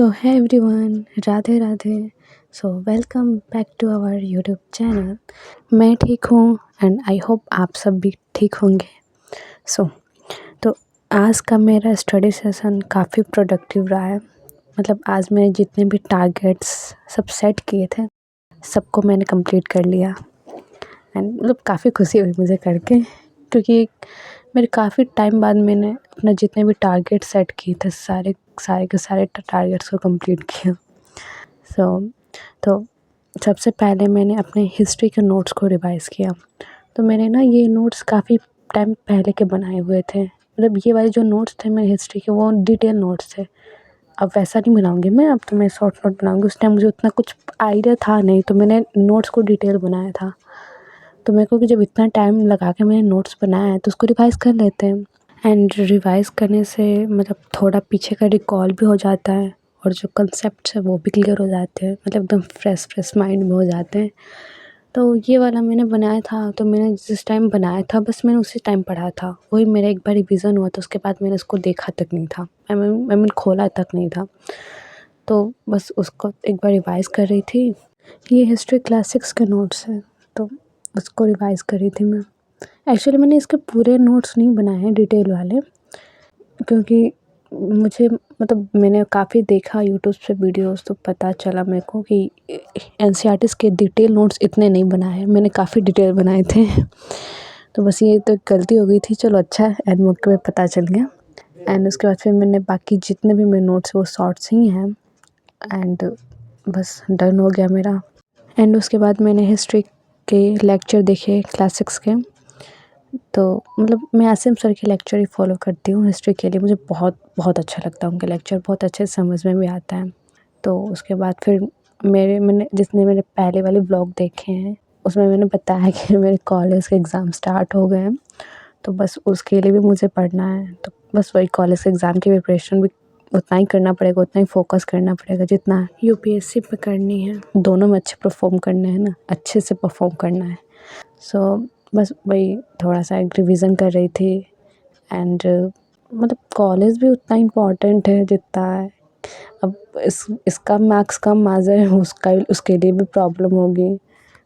So hi everyone, Radhe Radhe. So welcome back to our YouTube channel. मैं ठीक हूँ and I hope आप सब भी ठीक होंगे। तो आज का मेरा स्टडी सेशन काफ़ी प्रोडक्टिव रहा है। मतलब आज मैंने जितने भी टारगेट्स सब सेट किए थे सबको मैंने कंप्लीट कर लिया एंड मतलब काफ़ी खुशी हुई मुझे करके, क्योंकि मेरे काफ़ी टाइम बाद मैंने अपना जितने भी टारगेट सेट किए थे सारे के सारे टारगेट्स को कंप्लीट किया। तो सबसे पहले मैंने अपने हिस्ट्री के नोट्स को रिवाइज़ किया। तो मैंने ना ये नोट्स काफ़ी टाइम पहले के बनाए हुए थे। मतलब ये वाले जो नोट्स थे मेरे हिस्ट्री के वो डिटेल नोट्स थे। अब वैसा नहीं बनाऊँगी मैं, अब तो मैं शॉर्ट नोट बनाऊँगी। उस टाइम मुझे उतना कुछ आइडिया था नहीं, तो मैंने नोट्स को डिटेल बनाया था। तो मेरे को कि जब इतना टाइम लगा के मैंने नोट्स बनाया है तो उसको रिवाइज़ कर लेते हैं। एंड रिवाइज़ करने से मतलब थोड़ा पीछे का रिकॉल भी हो जाता है और जो कंसेप्ट्स है वो भी क्लियर हो जाते हैं, मतलब एकदम फ्रेश माइंड में हो जाते हैं। तो ये वाला मैंने बनाया था, तो मैंने जिस टाइम बनाया था बस मैंने उसी टाइम पढ़ा था। वही मेरा एक बार रिवीज़न हुआ था, उसके बाद मैंने उसको देखा तक नहीं था। आई मीन खोला तक नहीं था। तो बस उसको एक बार रिवाइज़ कर रही थी। ये हिस्ट्री क्लास 6 के नोट्स हैं, तो उसको रिवाइज़ कर रही थी मैं। एक्चुअली मैंने इसके पूरे नोट्स नहीं बनाए हैं डिटेल वाले, क्योंकि मुझे मतलब मैंने काफ़ी देखा यूट्यूब पे वीडियोस, तो पता चला मेरे को कि एनसीईआरटीज़ के डिटेल नोट्स इतने नहीं बनाए हैं, मैंने काफ़ी डिटेल बनाए थे। तो बस ये तो गलती हो गई थी, चलो अच्छा है एंड मौके पे पता चल गया। एंड उसके बाद फिर मैंने बाकी जितने भी मेरे नोट्स वो शॉर्ट्स ही हैं एंड बस डन हो गया मेरा। एंड उसके बाद मैंने हिस्ट्री के लेक्चर देखे क्लास 6 के। तो मतलब मैं आसिम सर के लेक्चर ही फॉलो करती हूँ हिस्ट्री के लिए। मुझे बहुत अच्छा लगता है उनके लेक्चर, बहुत अच्छे से समझ में भी आता है। तो उसके बाद फिर मैंने जितने मेरे पहले वाले ब्लॉग देखे हैं उसमें मैंने बताया कि मेरे कॉलेज के एग्ज़ाम स्टार्ट हो गए हैं, तो बस उसके लिए भी मुझे पढ़ना है। तो बस वही कॉलेज के एग्ज़ाम की प्रिपरेशन भी उतना ही करना पड़ेगा, उतना ही फोकस करना पड़ेगा जितना यूपीएससी पे करनी है। दोनों में अच्छे परफॉर्म करने हैं ना, अच्छे से परफॉर्म करना है। बस वही थोड़ा सा एक रिवीजन कर रही थी। एंड मतलब कॉलेज भी उतना इम्पोर्टेंट है जितना है। अब इसका मार्क्स कम आ जाए उसके लिए भी प्रॉब्लम होगी।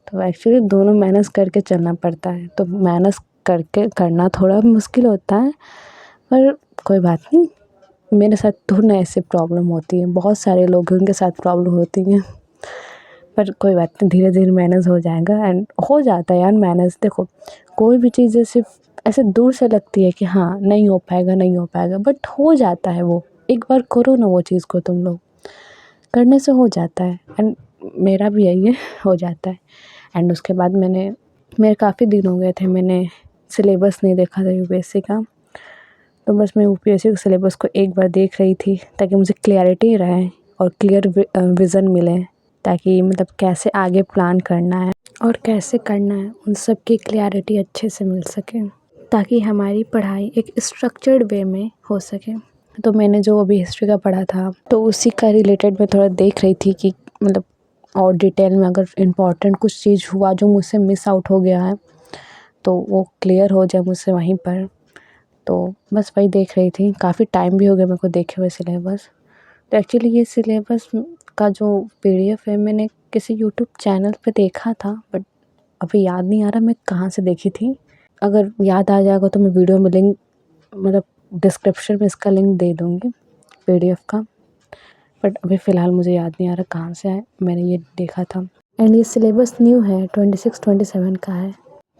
तो एक्चुअली दोनों मैनेज करके चलना पड़ता है। तो मैनेज करके करना थोड़ा मुश्किल होता है, पर कोई बात नहीं। मेरे साथ थोड़ी ना ऐसी प्रॉब्लम होती है, बहुत सारे लोग हैं उनके साथ प्रॉब्लम होती हैं, पर कोई बात नहीं, धीरे धीरे मैनेज हो जाएगा एंड हो जाता है यार मैनेज। देखो कोई भी चीज़ सिर्फ ऐसे दूर से लगती है कि हाँ नहीं हो पाएगा, बट हो जाता है। वो एक बार करो ना वो चीज़ को, तुम लोग करने से हो जाता है। एंड मेरा भी यही है, हो जाता है। एंड उसके बाद मेरे काफ़ी दिन हो गए थे मैंने सिलेबस नहीं देखा था यूपीएससी का। तो बस मैं यूपीएससी के सिलेबस को एक बार देख रही थी ताकि मुझे क्लैरिटी रहे और क्लियर विज़न मिले, ताकि मतलब कैसे आगे प्लान करना है और कैसे करना है उन सब की क्लैरिटी अच्छे से मिल सके, ताकि हमारी पढ़ाई एक स्ट्रक्चर्ड वे में हो सके। तो मैंने जो अभी हिस्ट्री का पढ़ा था तो उसी का रिलेटेड मैं थोड़ा देख रही थी कि मतलब और डिटेल में अगर इम्पोर्टेंट कुछ चीज़ हुआ जो मुझसे मिस आउट हो गया है तो वो क्लियर हो जाए मुझसे वहीं पर। तो बस वही देख रही थी। काफ़ी टाइम भी हो गया मेरे को देखे हुए सिलेबस। तो एक्चुअली ये सिलेबस का जो पीडीएफ है मैंने किसी यूट्यूब चैनल पे देखा था, बट अभी याद नहीं आ रहा मैं कहाँ से देखी थी। अगर याद आ जाएगा तो मैं वीडियो में लिंक मतलब डिस्क्रिप्शन में इसका लिंक दे दूँगी पीडीएफ का, बट अभी फ़िलहाल मुझे याद नहीं आ रहा कहाँ से है, मैंने ये देखा था। एंड ये सिलेबस न्यू है, 26-27 का है।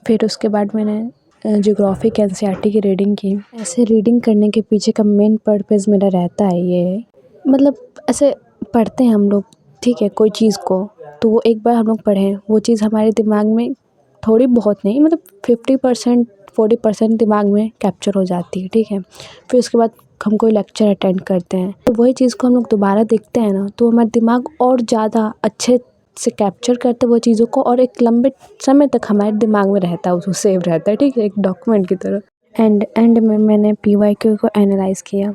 फिर उसके बाद मैंने ज्योग्राफी के एनसीईआरटी की रीडिंग की। ऐसे रीडिंग करने के पीछे का मेन पर्पज़ मेरा रहता है ये, मतलब ऐसे पढ़ते हैं हम लोग, ठीक है, कोई चीज़ को तो वो एक बार हम लोग पढ़ें वो चीज़ हमारे दिमाग में थोड़ी बहुत नहीं मतलब 50% 40% दिमाग में कैप्चर हो जाती है, ठीक है। फिर उसके बाद हम कोई लेक्चर अटेंड करते हैं तो वही चीज़ को हम लोग दोबारा देखते हैं ना, तो हमारा दिमाग और ज़्यादा अच्छे से कैप्चर करते वो चीज़ों को और एक लंबे समय तक हमारे दिमाग में रहता है, उसको सेव रहता है, ठीक है, एक डॉक्यूमेंट की तरह। एंड में मैंने पीवाईक्यू को एनालाइज़ किया।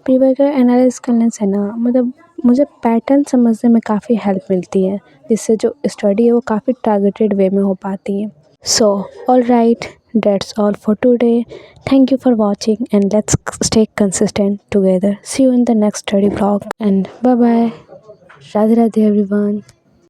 पीवाईक्यू एनालाइज़ करने से ना मतलब मुझे पैटर्न समझने में काफ़ी हेल्प मिलती है, जिससे जो स्टडी है वो काफ़ी टारगेटेड वे में हो पाती है। So alright, that's all for today. Thank you for watching and let's stay consistent together. See you in the next study vlog and bye bye. Radhe Radhe everyone.